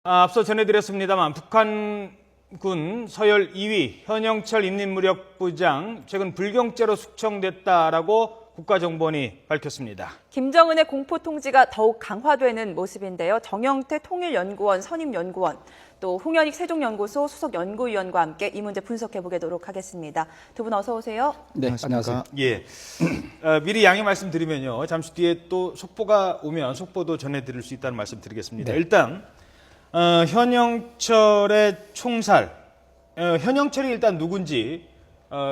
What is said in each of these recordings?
앞서 전해드렸습니다만 북한군 서열 2위 현영철 인민무력부장 최근 불경죄로 숙청됐다라고 국가정보원이 밝혔습니다. 김정은의 공포 통지가 더욱 강화되는 모습인데요. 정영태 통일연구원 선임연구원, 또 홍현익 세종연구소 수석연구위원과 함께 이 문제 분석해보도록 하겠습니다. 두 분 어서 오세요. 네, 안녕하세요. 예, 미리 양해 말씀드리면요. 잠시 뒤에 또 속보가 오면 속보도 전해드릴 수 있다는 말씀 드리겠습니다. 네. 일단 현영철의 총살, 현영철이 일단 누군지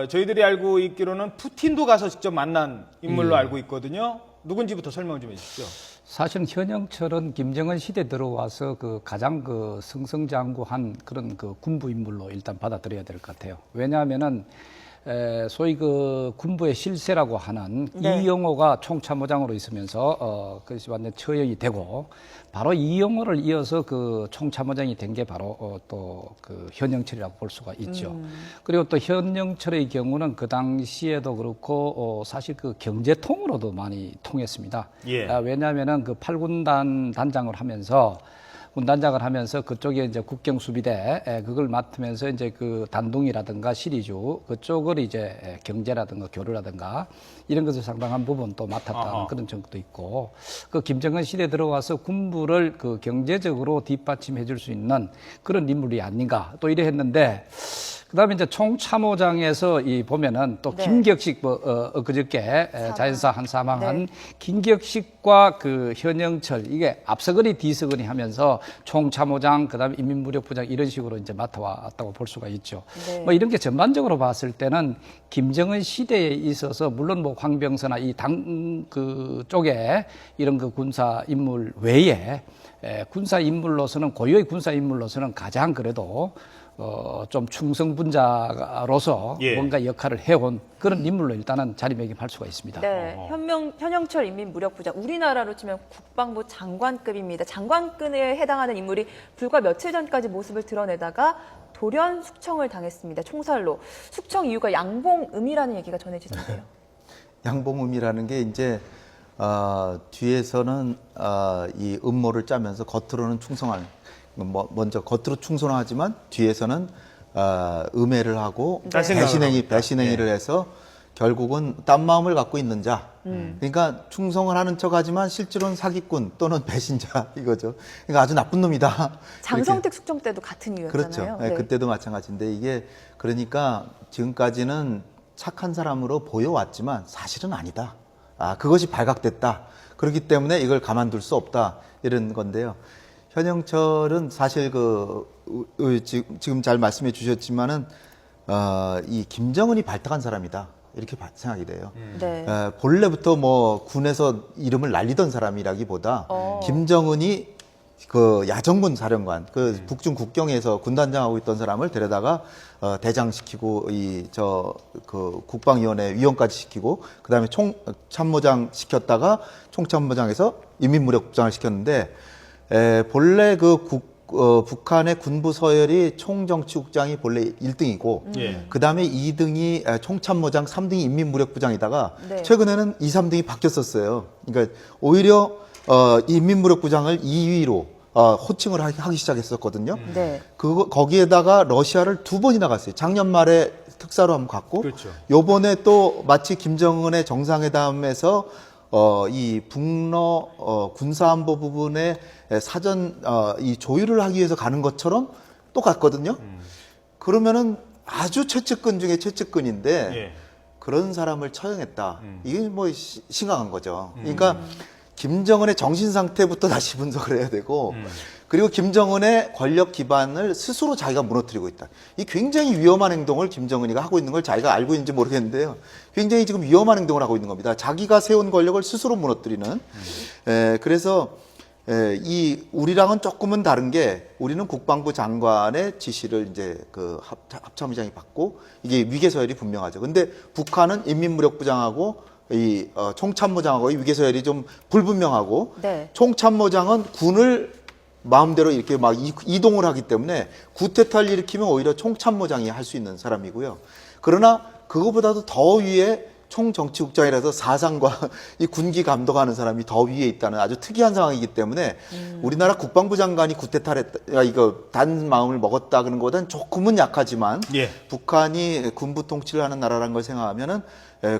저희들이 알고 있기로는 푸틴도 가서 직접 만난 인물로 알고 있거든요. 누군지부터 설명 좀 해주십시오. 사실은 현영철은 김정은 시대 들어와서 가장 승승장구한 그런 군부 인물로 일단 받아들여야 될 것 같아요. 왜냐하면은 소위 군부의 실세라고 하는 네. 이영호가 총참모장으로 있으면서 그것이 완전 처형이 되고, 바로 이영호를 이어서 총참모장이 된 게 바로 또 현영철이라고 볼 수가 있죠. 그리고 또 현영철의 경우는 그 당시에도 그렇고 사실 경제통으로도 많이 통했습니다. 예. 왜냐하면은 8군단 단장을 하면서 군단장을 하면서 그쪽에 이제 국경수비대 그걸 맡으면서 이제 단둥이라든가 시리주 그쪽을 이제 경제라든가 교류라든가 이런 것을 상당한 부분 또 맡았다는 그런 정도 있고, 김정은 시대에 들어와서 군부를 경제적으로 뒷받침해 줄 수 있는 그런 인물이 아닌가 또 이래 했는데, 그다음에 이제 총참모장에서 보면은 또 네. 김격식 그저께 자연사 한 사망한 네. 김격식과 현영철 이게 앞서거니 뒤서거니 하면서 총참모장 그다음에 인민무력부장 이런 식으로 이제 맡아왔다고 볼 수가 있죠. 네. 뭐 이런 게 전반적으로 봤을 때는 김정은 시대에 있어서 물론 뭐 황병서나 이 당 쪽에 이런 군사 인물 외에 군사 인물로서는 고유의 군사 인물로서는 가장 그래도 좀 충성분자로서 예. 뭔가 역할을 해온 그런 인물로 일단은 자리매김할 수가 있습니다. 네, 현영철 인민무력부장, 우리나라로 치면 국방부 장관급입니다. 장관급에 해당하는 인물이 불과 며칠 전까지 모습을 드러내다가 돌연 숙청을 당했습니다. 총살로. 숙청 이유가 양봉음이라는 얘기가 전해지던데요. 양봉음이라는 게 이제 뒤에서는 이 음모를 짜면서 겉으로는 충성하는, 먼저 겉으로 충성하지만 뒤에서는 음해를 하고 네. 배신행위를 해서 결국은 딴 마음을 갖고 있는 자. 그러니까 충성을 하는 척하지만 실제로는 사기꾼 또는 배신자 이거죠. 그러니까 아주 나쁜 놈이다. 장성택 숙청 때도 같은 그렇죠. 이유였잖아요. 네, 그때도 마찬가지인데 이게 그러니까 지금까지는 착한 사람으로 보여왔지만 사실은 아니다. 그것이 발각됐다. 그렇기 때문에 이걸 가만둘 수 없다. 이런 건데요. 현영철은 사실 지금 잘 말씀해 주셨지만은 이 김정은이 발탁한 사람이다. 이렇게 생각이 돼요. 네. 본래부터 뭐 군에서 이름을 날리던 사람이라기보다 김정은이 야정군 사령관, 북중 국경에서 군단장하고 있던 사람을 데려다가 대장시키고 국방위원회 위원까지 시키고 그다음에 총참모장 시켰다가 총참모장에서 인민무력부장을 시켰는데, 본래 북한의 군부 서열이 총정치국장이 본래 1등이고 예. 그다음에 2등이 총참모장, 3등이 인민무력부장이다가 네. 최근에는 2, 3등이 바뀌었었어요. 그러니까 오히려 인민무력부장을 2위로 호칭을 하기 시작했었거든요. 네. 거기에다가 러시아를 2번이나 갔어요. 작년 말에 특사로 한번 갔고, 그렇죠. 요번에 또 마치 김정은의 정상회담에서 이 북러 군사안보 부분에 사전 이 조율을 하기 위해서 가는 것처럼 또 갔거든요. 그러면은 아주 최측근 중에 최측근인데 예. 그런 사람을 처형했다. 이게 뭐 심각한 거죠. 그러니까 김정은의 정신 상태부터 다시 분석을 해야 되고, 그리고 김정은의 권력 기반을 스스로 자기가 무너뜨리고 있다. 이 굉장히 위험한 행동을 김정은이가 하고 있는 걸 자기가 알고 있는지 모르겠는데요. 굉장히 지금 위험한 행동을 하고 있는 겁니다. 자기가 세운 권력을 스스로 무너뜨리는. 그래서 우리랑은 조금은 다른 게, 우리는 국방부 장관의 지시를 이제 합참의장이 받고 이게 위계서열이 분명하죠. 근데 북한은 인민무력부장하고 총참모장하고 이 위계서열이 좀 불분명하고, 네. 총참모장은 군을 마음대로 이렇게 막 이동을 하기 때문에 구태타를 일으키면 오히려 총참모장이 할 수 있는 사람이고요. 그러나 그거보다도 더 위에 총정치국장이라서 사상과 이 군기 감독하는 사람이 더 위에 있다는 아주 특이한 상황이기 때문에 우리나라 국방부 장관이 구태타했다, 이거 단 마음을 먹었다 그런 것보다는 조금은 약하지만 예. 북한이 군부 통치를 하는 나라라는 걸 생각하면은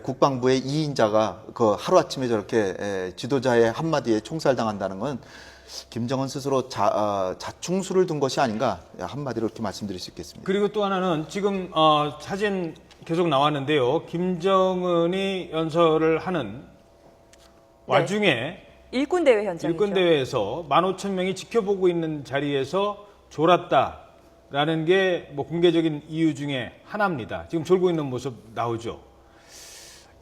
국방부의 2인자가 그 하루아침에 저렇게 지도자의 한마디에 총살당한다는 건 김정은 스스로 자충수를 둔 것이 아닌가 한마디로 이렇게 말씀드릴 수 있겠습니다. 그리고 또 하나는 지금 사진 계속 나왔는데요. 김정은이 연설을 하는 와중에 일꾼대회 현장이죠. 일꾼대회에서 15,000명이 지켜보고 있는 자리에서 졸았다라는 게 뭐 공개적인 이유 중에 하나입니다. 지금 졸고 있는 모습 나오죠.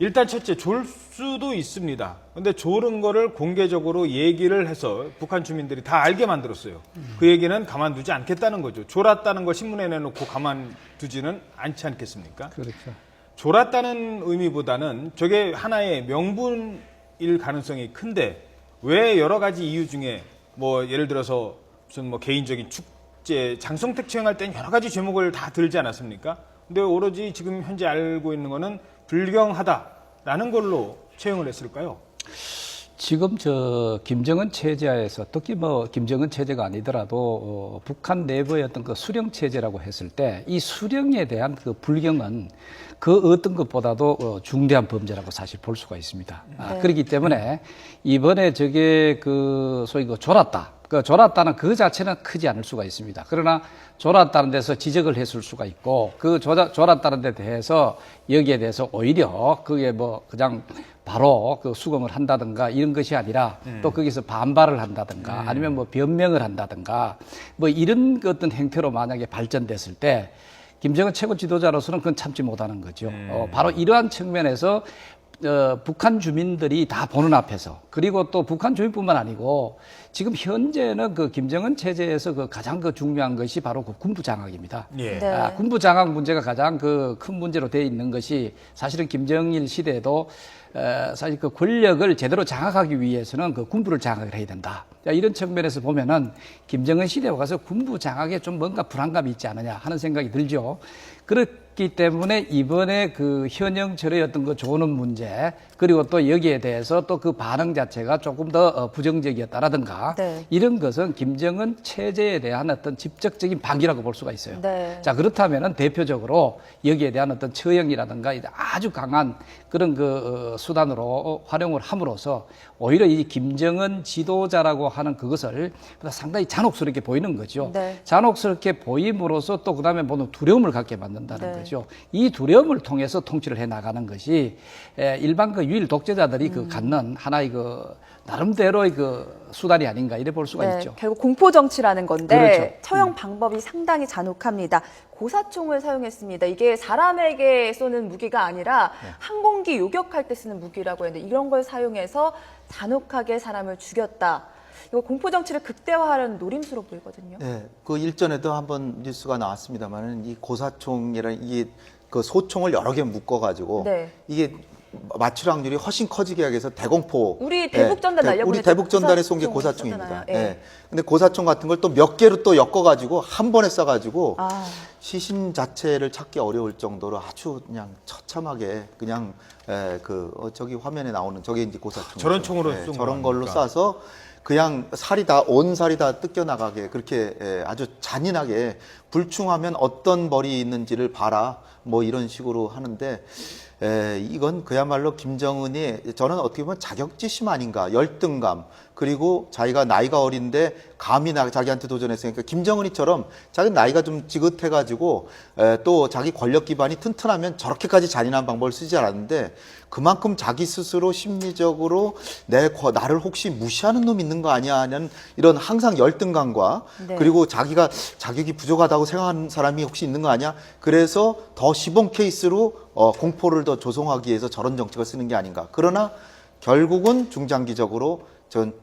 일단 첫째, 졸 수도 있습니다. 근데 졸은 거를 공개적으로 얘기를 해서 북한 주민들이 다 알게 만들었어요. 그 얘기는 가만두지 않겠다는 거죠. 졸았다는 걸 신문에 내놓고 가만두지는 않지 않겠습니까? 그렇죠. 졸았다는 의미보다는 저게 하나의 명분일 가능성이 큰데 왜 여러 가지 이유 중에 뭐 예를 들어서 무슨 뭐 개인적인 축제, 장성택 처형할 땐 여러 가지 제목을 다 들지 않았습니까? 근데 오로지 지금 현재 알고 있는 거는 불경하다라는 걸로 채용을 했을까요? 지금 저 김정은 체제하에서 특히 뭐 김정은 체제가 아니더라도 북한 내부의 어떤 그 수령 체제라고 했을 때 이 수령에 대한 그 불경은 그 어떤 것보다도 중대한 범죄라고 사실 볼 수가 있습니다. 네. 그렇기 때문에 이번에 저게 그 소위 그 졸았다. 그 졸았다는 그 자체는 크지 않을 수가 있습니다. 그러나 졸았다는 데서 지적을 했을 수가 있고 그 졸았다는 데 대해서 여기에 대해서 오히려 그게 뭐 그냥 바로 그 수긍을 한다든가 이런 것이 아니라 또 거기서 반발을 한다든가 아니면 뭐 변명을 한다든가 뭐 이런 어떤 행태로 만약에 발전됐을 때 김정은 최고 지도자로서는 그건 참지 못하는 거죠. 바로 이러한 측면에서 북한 주민들이 다 보는 앞에서 그리고 또 북한 주민뿐만 아니고 지금 현재는 그 김정은 체제에서 그 가장 그 중요한 것이 바로 그 군부 장악입니다. 예. 네. 군부 장악 문제가 가장 그 큰 문제로 되어 있는 것이 사실은 김정일 시대에도 사실 그 권력을 제대로 장악하기 위해서는 그 군부를 장악을 해야 된다. 이런 측면에서 보면은 김정은 시대에 가서 군부 장악에 좀 뭔가 불안감이 있지 않느냐 하는 생각이 들죠. 그렇기 때문에 이번에 그 현영철의 어떤 그 조는 문제 그리고 또 여기에 대해서 또 그 반응 자체가 조금 더 부정적이었다라든가 네. 이런 것은 김정은 체제에 대한 어떤 직접적인 반기라고 볼 수가 있어요. 네. 자, 그렇다면은 대표적으로 여기에 대한 어떤 처형이라든가 아주 강한 그런 그 수단으로 활용을 함으로써 오히려 이 김정은 지도자라고 하는 그것을 상당히 잔혹스럽게 보이는 거죠. 네. 잔혹스럽게 보임으로써 또 그다음에 모든 두려움을 갖게 만든다는 네. 거죠. 이 두려움을 통해서 통치를 해 나가는 것이 일반 그 유일 독재자들이 그 갖는 하나의 그 나름대로의 그 수단이 아닌가 이래 볼 수가 네, 있죠. 결국 공포 정치라는 건데 그렇죠. 처형 방법이 상당히 잔혹합니다. 고사총을 사용했습니다. 이게 사람에게 쏘는 무기가 아니라 항공기 요격할 때 쓰는 무기라고 했는데 이런 걸 사용해서 잔혹하게 사람을 죽였다. 이거 공포 정치를 극대화하려는 노림수로 보이거든요. 네, 그 일전에도 한번 뉴스가 나왔습니다만은 이 고사총이라는 이게 그 소총을 여러 개 묶어가지고 네. 이게 맞출 확률이 훨씬 커지게 하기 위해서 대공포. 우리 대북전단 날려보낼 우리 때 대북전단에 쏜 게 고사총 고사총입니다. 썼잖아요. 예. 예. 근데 고사총 같은 걸 또 몇 개로 또 엮어가지고 한 번에 쏴가지고 아. 시신 자체를 찾기 어려울 정도로 아주 그냥 처참하게 그냥 저기 화면에 나오는 저게 이제 고사총. 저런 총으로 쏜 저런 걸로 거니까. 쏴서 그냥 살이 다 온 살이 다 뜯겨 나가게 그렇게 아주 잔인하게 불충하면 어떤 벌이 있는지를 봐라 뭐 이런 식으로 하는데 이건 그야말로 김정은이 저는 어떻게 보면 자격지심 아닌가 열등감 그리고 자기가 나이가 어린데 감히 자기한테 도전했으니까 김정은이처럼 자기 나이가 좀 지긋해가지고 또 자기 권력 기반이 튼튼하면 저렇게까지 잔인한 방법을 쓰지 않았는데 그만큼 자기 스스로 심리적으로 나를 혹시 무시하는 놈 있는 거 아니야 하는 이런 항상 열등감과 네. 그리고 자기가 자격이 부족하다고 생각하는 사람이 혹시 있는 거 아니야 그래서 더 시범 케이스로 공포를 더 조성하기 위해서 저런 정책을 쓰는 게 아닌가. 그러나 결국은 중장기적으로 전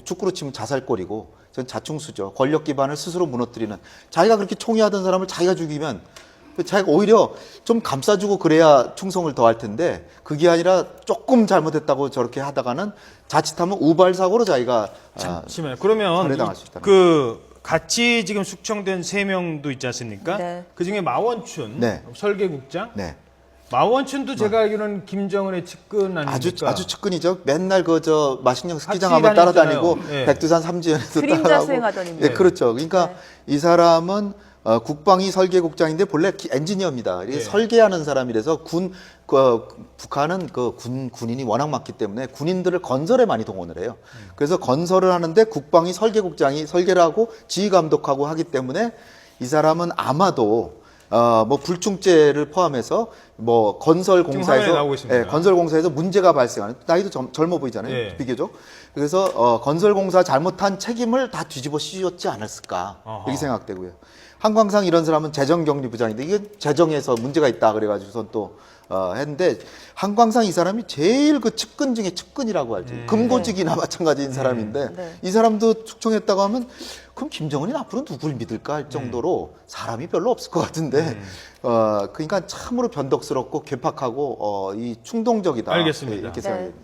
축구로 치면 자살골이고 전 자충수죠. 권력 기반을 스스로 무너뜨리는 자기가 그렇게 총애하던 사람을 자기가 죽이면 자기가 오히려 좀 감싸주고 그래야 충성을 더할 텐데 그게 아니라 조금 잘못했다고 저렇게 하다가는 자칫하면 우발사고로 자기가 잠시만요. 그러면 살해당할 수 있다는 그 같이 지금 숙청된 3명도 있지 않습니까? 네. 그중에 마원춘 네. 설계국장 네. 마원춘도 제가 알기로는 김정은의 측근 아닙니까? 아주 측근이죠. 맨날 저 마식령 스키장 같이 한번 다녔잖아요. 따라다니고 예. 백두산 삼지연에도 그림자 따라가고. 수행하던 인물. 네, 그렇죠. 그러니까 네. 이 사람은 국방위 설계국장인데 본래 엔지니어입니다. 이게 예. 설계하는 사람이라서 북한은 군인이 워낙 많기 때문에 군인들을 건설에 많이 동원을 해요. 그래서 건설을 하는데 국방위 설계국장이 설계를 하고 지휘 감독하고 하기 때문에 이 사람은 아마도 뭐 불충죄를 포함해서 뭐 건설 지금 화면에 나오고 공사에서 있습니다. 건설 공사에서 문제가 발생하는 나이도 젊어 보이잖아요. 예. 비교적. 그래서 건설 공사 잘못한 책임을 다 뒤집어 씌웠지 않았을까 어허. 이렇게 생각되고요. 한광상 이런 사람은 재정경리부장인데 이게 재정에서 문제가 있다 그래가지고선 또 했는데 한광상 이 사람이 제일 그 측근 중에 측근이라고 알죠. 금고직이나 마찬가지인 사람인데 네. 이 사람도 축청했다고 하면 그럼 김정은이 앞으로 누굴 믿을까 할 정도로 사람이 별로 없을 것 같은데 그러니까 참으로 변덕스럽고 괴팍하고 이 충동적이다. 알겠습니다. 이렇게 네. 생각됩니다.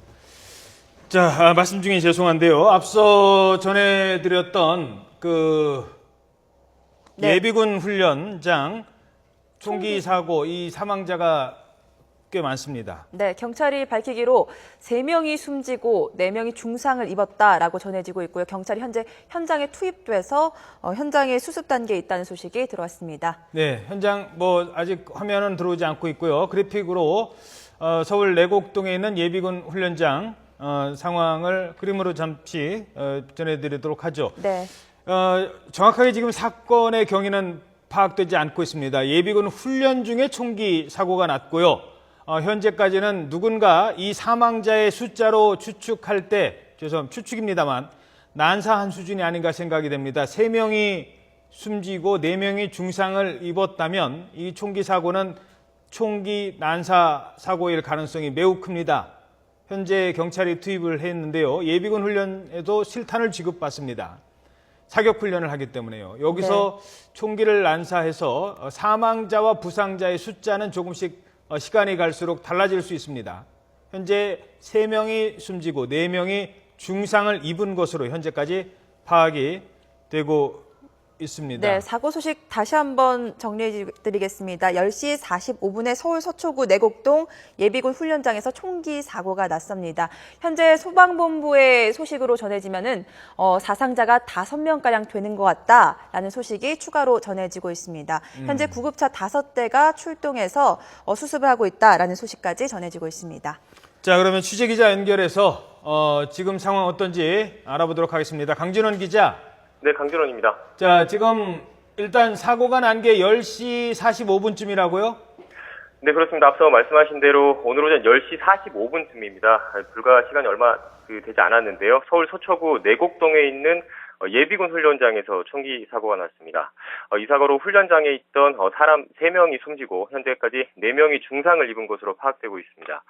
자, 말씀 중에 죄송한데요. 앞서 전해드렸던 네. 예비군 훈련장 총기 사고 이 사망자가 꽤 많습니다. 네, 경찰이 밝히기로 3명이 숨지고 4명이 중상을 입었다라고 전해지고 있고요. 경찰이 현재 현장에 투입돼서 현장에 수습 단계에 있다는 소식이 들어왔습니다. 네, 현장 아직 화면은 들어오지 않고 있고요. 그래픽으로 서울 내곡동에 있는 예비군 훈련장 상황을 그림으로 잠시 전해드리도록 하죠. 네. 정확하게 지금 사건의 경위는 파악되지 않고 있습니다. 예비군 훈련 중에 총기 사고가 났고요. 현재까지는 누군가 이 사망자의 숫자로 추측할 때, 추측입니다만 난사한 수준이 아닌가 생각이 됩니다. 3명이 숨지고 4명이 중상을 입었다면 이 총기 사고는 총기 난사 사고일 가능성이 매우 큽니다. 현재 경찰이 투입을 했는데요. 예비군 훈련에도 실탄을 지급받습니다. 사격 훈련을 하기 때문에요. 여기서 총기를 난사해서 사망자와 부상자의 숫자는 조금씩 시간이 갈수록 달라질 수 있습니다. 현재 3명이 숨지고 4명이 중상을 입은 것으로 현재까지 파악이 되고 있습니다. 네, 사고 소식 다시 한번 정리해 드리겠습니다. 10시 45분에 서울 서초구 내곡동 예비군 훈련장에서 총기 사고가 났습니다. 현재 소방본부의 소식으로 전해지면은 사상자가 5명가량 되는 것 같다라는 소식이 추가로 전해지고 있습니다. 현재 구급차 5대가 출동해서 수습을 하고 있다라는 소식까지 전해지고 있습니다. 자, 그러면 취재기자 연결해서 지금 상황 어떤지 알아보도록 하겠습니다. 강진원 기자. 네, 강진원입니다. 자, 지금 일단 사고가 난 게 10시 45분쯤이라고요? 네, 그렇습니다. 앞서 말씀하신 대로 오늘 오전 10시 45분쯤입니다. 불과 시간이 얼마 되지 않았는데요. 서울 서초구 내곡동에 있는 예비군 훈련장에서 총기 사고가 났습니다. 이 사고로 훈련장에 있던 사람 3명이 숨지고 현재까지 4명이 중상을 입은 것으로 파악되고 있습니다.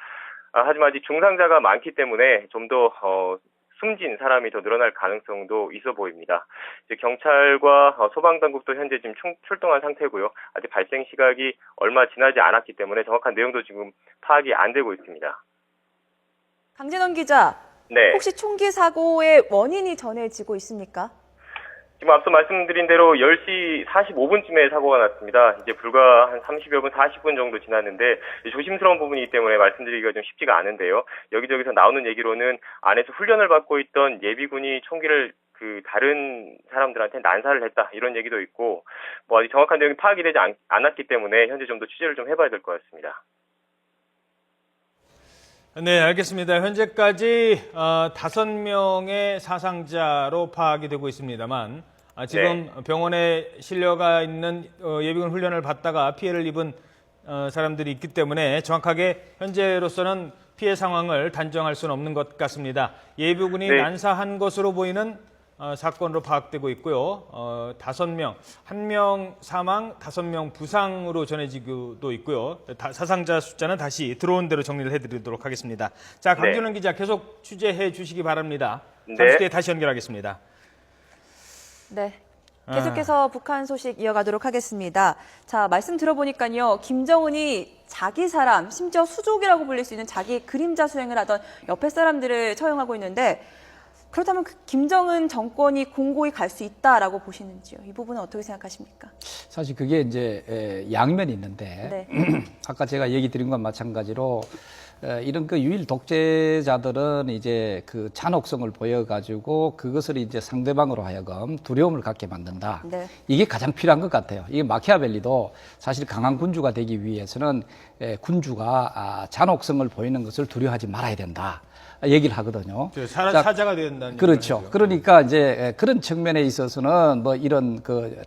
하지만 아직 중상자가 많기 때문에 좀 더 숨진 사람이 더 늘어날 가능성도 있어 보입니다. 이제 경찰과 소방당국도 현재 지금 출동한 상태고요. 아직 발생 시각이 얼마 지나지 않았기 때문에 정확한 내용도 지금 파악이 안 되고 있습니다. 강진원 기자, 네. 혹시 총기 사고의 원인이 전해지고 있습니까? 지금 앞서 말씀드린 대로 10시 45분쯤에 사고가 났습니다. 이제 불과 한 30여 분, 40분 정도 지났는데 조심스러운 부분이기 때문에 말씀드리기가 좀 쉽지가 않은데요. 여기저기서 나오는 얘기로는 안에서 훈련을 받고 있던 예비군이 총기를 다른 사람들한테 난사를 했다 이런 얘기도 있고 아직 정확한 내용이 파악이 되지 않았기 때문에 현재 좀 더 취재를 좀 해봐야 될 것 같습니다. 네, 알겠습니다. 현재까지 5명의 사상자로 파악이 되고 있습니다만 지금 병원에 실려가 있는 예비군 훈련을 받다가 피해를 입은 사람들이 있기 때문에 정확하게 현재로서는 피해 상황을 단정할 수는 없는 것 같습니다. 예비군이 난사한 것으로 보이는 사건으로 파악되고 있고요. 5명, 1명 사망, 5명 부상으로 전해지고 있고요. 사상자 숫자는 다시 들어온 대로 정리를 해드리도록 하겠습니다. 자, 강준원 기자 계속 취재해 주시기 바랍니다. 잠시 뒤에 다시 연결하겠습니다. 네. 계속해서 북한 소식 이어가도록 하겠습니다. 자, 말씀 들어보니까요. 김정은이 자기 사람, 심지어 수족이라고 불릴 수 있는 자기 그림자 수행을 하던 옆에 사람들을 처형하고 있는데 그렇다면 그 김정은 정권이 공고히 갈 수 있다라고 보시는지요? 이 부분은 어떻게 생각하십니까? 사실 그게 이제 양면이 있는데 네. 아까 제가 얘기 드린 것과 마찬가지로 이런 그 유일 독재자들은 이제 그 잔혹성을 보여가지고 그것을 이제 상대방으로 하여금 두려움을 갖게 만든다. 네. 이게 가장 필요한 것 같아요. 이게 마키아벨리도 사실 강한 군주가 되기 위해서는 군주가 잔혹성을 보이는 것을 두려워하지 말아야 된다. 얘기를 하거든요. 자, 사자가 된다는 그렇죠. 얘기죠. 그러니까 이제 그런 측면에 있어서는 뭐 이런 그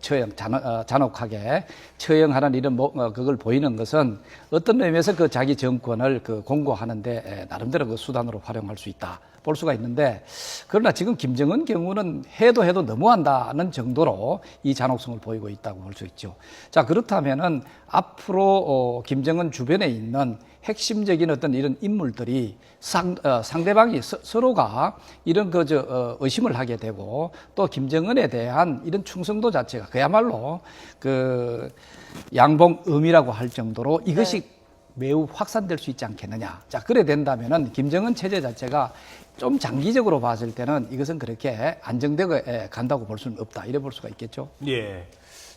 잔혹하게 처형하는 이런 그걸 보이는 것은 어떤 의미에서 그 자기 정권을 그 공고하는데 나름대로 그 수단으로 활용할 수 있다. 볼 수가 있는데 그러나 지금 김정은 경우는 해도 너무한다는 정도로 이 잔혹성을 보이고 있다고 볼 수 있죠. 자, 그렇다면은 앞으로 김정은 주변에 있는 핵심적인 어떤 이런 인물들이 상대방이 서로가 이런 의심을 하게 되고 또 김정은에 대한 이런 충성도 자체가 그야말로 그 양봉음이라고 할 정도로 이것이 매우 확산될 수 있지 않겠느냐. 자, 그래 된다면은 김정은 체제 자체가 좀 장기적으로 봤을 때는 이것은 그렇게 안정되고 간다고 볼 수는 없다. 이래 볼 수가 있겠죠. 예.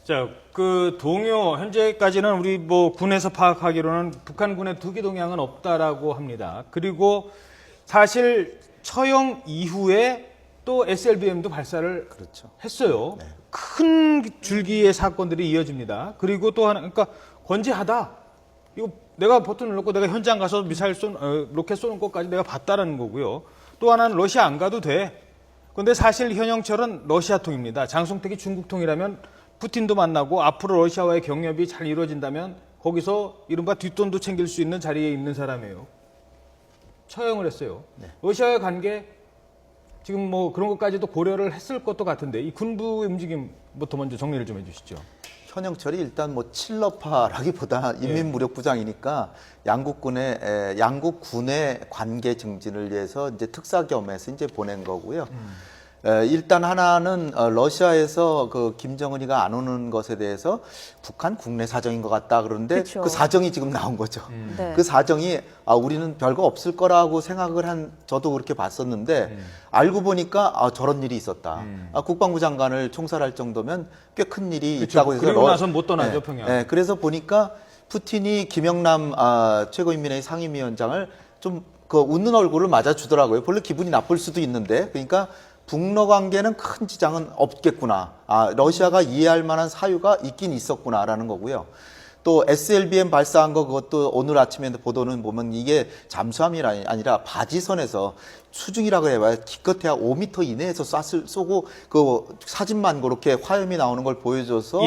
자, 그 동요 현재까지는 우리 뭐 군에서 파악하기로는 북한군의 투기 동향은 없다라고 합니다. 그리고 사실 처형 이후에 또 SLBM도 발사를 그렇죠. 했어요. 큰 줄기의 사건들이 이어집니다. 그리고 또 하나, 그러니까 건재하다. 이거 내가 버튼을 눌렀고 내가 현장 가서 미사일 로켓 쏘는 것까지 내가 봤다라는 거고요. 또 하나는 러시아 안 가도 돼. 그런데 사실 현영철은 러시아통입니다. 장성택이 중국통이라면 푸틴도 만나고 앞으로 러시아와의 경협이 잘 이루어진다면 거기서 이른바 뒷돈도 챙길 수 있는 자리에 있는 사람이에요. 처형을 했어요. 러시아와의 관계 지금 뭐 그런 것까지도 고려를 했을 것도 같은데 이 군부의 움직임부터 먼저 정리를 좀 해주시죠. 현영철이 일단 뭐 친러파라기보다 인민무력부장이니까 양국 군의 관계 증진을 위해서 이제 특사 겸해서 이제 보낸 거고요. 일단 하나는 러시아에서 그 김정은이가 안 오는 것에 대해서 북한 국내 사정인 것 같다 그러는데 그쵸. 그 사정이 지금 나온 거죠. 네. 그 사정이 우리는 별거 없을 거라고 생각을 저도 그렇게 봤었는데 알고 보니까 저런 일이 있었다. 국방부 장관을 총살할 정도면 꽤 큰 일이 그쵸. 있다고 해서 그리고 나선 못 떠나죠, 평양. 네, 그래서 보니까 푸틴이 김영남 최고인민회의 상임위원장을 좀 그 웃는 얼굴을 맞아주더라고요. 별로 기분이 나쁠 수도 있는데 그러니까 북러 관계는 큰 지장은 없겠구나. 러시아가 이해할 만한 사유가 있긴 있었구나라는 거고요. 또 SLBM 발사한 거 그것도 오늘 아침에 보도는 보면 이게 잠수함이 아니라 바지선에서 수중이라고 해봐야 기껏해야 5m 이내에서 쏘고 그 사진만 그렇게 화염이 나오는 걸 보여줘서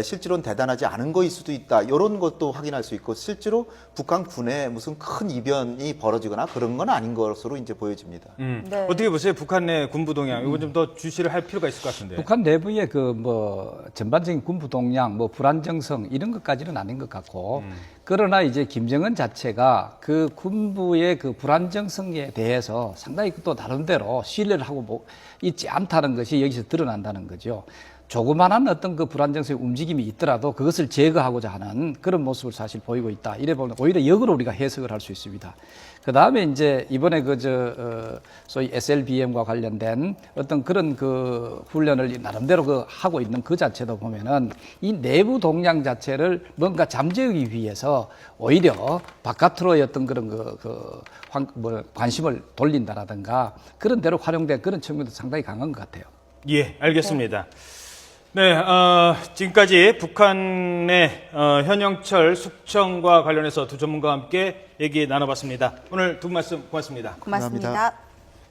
실제로는 대단하지 않은 거일 수도 있다. 이런 것도 확인할 수 있고 실제로 북한 군에 무슨 큰 이변이 벌어지거나 그런 건 아닌 것으로 이제 보여집니다. 네. 어떻게 보세요? 북한 내 군부 동향 이거 좀 더 주시를 할 필요가 있을 것 같은데. 북한 내부의 그 뭐 전반적인 군부 동향, 뭐 불안정성 이런 것까지는 아닌 것 같고 그러나 이제 김정은 자체가 그 군부의 그 불안정성에 대해서 상당히 또 나름대로 신뢰를 하고 있지 않다는 것이 여기서 드러난다는 거죠. 조그만한 어떤 그 불안정성의 움직임이 있더라도 그것을 제거하고자 하는 그런 모습을 사실 보이고 있다. 이래 보면 오히려 역으로 우리가 해석을 할 수 있습니다. 그 다음에 이제 이번에 소위 SLBM과 관련된 어떤 그런 그 훈련을 나름대로 하고 있는 그 자체도 보면은 이 내부 동향 자체를 뭔가 잠재우기 위해서 오히려 바깥으로의 어떤 그런 관심을 돌린다라든가 그런 대로 활용된 그런 측면도 상당히 강한 것 같아요. 예, 알겠습니다. 네, 지금까지 북한의 현영철 숙청과 관련해서 두 전문가와 함께 얘기 나눠봤습니다. 오늘 두 말씀 고맙습니다. 고맙습니다. 감사합니다.